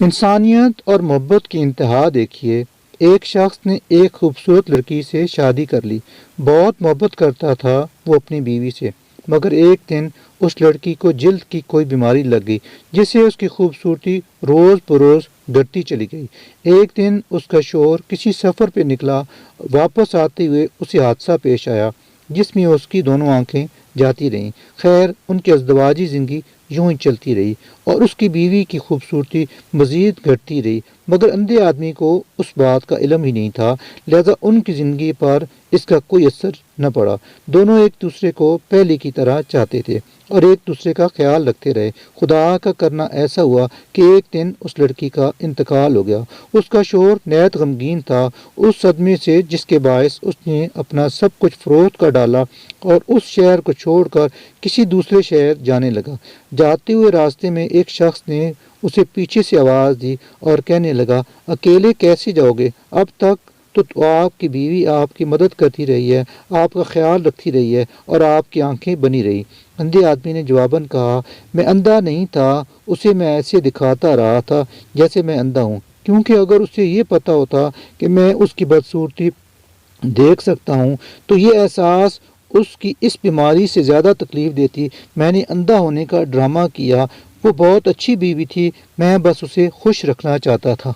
انسانیت اور محبت کی انتہا دیکھیے۔ ایک شخص نے ایک خوبصورت لڑکی سے شادی کر لی، بہت محبت کرتا تھا وہ اپنی بیوی سے، مگر ایک دن اس لڑکی کو جلد کی کوئی بیماری لگ گئی جس سے اس کی خوبصورتی روز بروز گھٹتی چلی گئی۔ ایک دن اس کا شوہر کسی سفر پہ نکلا، واپس آتے ہوئے اسے حادثہ پیش آیا جس میں اس کی دونوں آنکھیں جاتی رہیں۔ خیر، ان کی ازدواجی زندگی یوں ہی چلتی رہی اور اس کی بیوی کی خوبصورتی مزید گھٹتی رہی، مگر اندھے آدمی کو اس بات کا علم ہی نہیں تھا، لہذا ان کی زندگی پر اس کا کوئی اثر نہ پڑا۔ دونوں ایک دوسرے کو پہلے کی طرح چاہتے تھے اور ایک دوسرے کا خیال رکھتے رہے۔ خدا کا کرنا ایسا ہوا کہ ایک دن اس لڑکی کا انتقال ہو گیا۔ اس کا شوہر نہایت غمگین تھا اس صدمے سے جس کے باعث اس نے اپنا سب کچھ فروخت کر ڈالا اور اس شہر کو چھوڑ کر کسی دوسرے شہر جانے لگا۔ جاتے ہوئے راستے میں ایک شخص نے اسے پیچھے سے آواز دی اور کہنے لگا، اکیلے کیسے جاؤ گے؟ اب تک تو آپ کی بیوی آپ کی مدد کرتی رہی ہے، آپ کا خیال رکھتی رہی ہے اور آپ کی آنکھیں بنی رہی۔ اندھے آدمی نے جواباً کہا، میں اندھا نہیں تھا، اسے میں ایسے دکھاتا رہا تھا جیسے میں اندھا ہوں، کیونکہ اگر اسے یہ پتا ہوتا کہ میں اس کی بدصورتی دیکھ سکتا ہوں تو یہ احساس اس کی اس بیماری سے زیادہ تکلیف دیتی۔ میں نے اندھا ہونے کا ڈرامہ کیا، وہ بہت اچھی بیوی تھی، میں بس اسے خوش رکھنا چاہتا تھا۔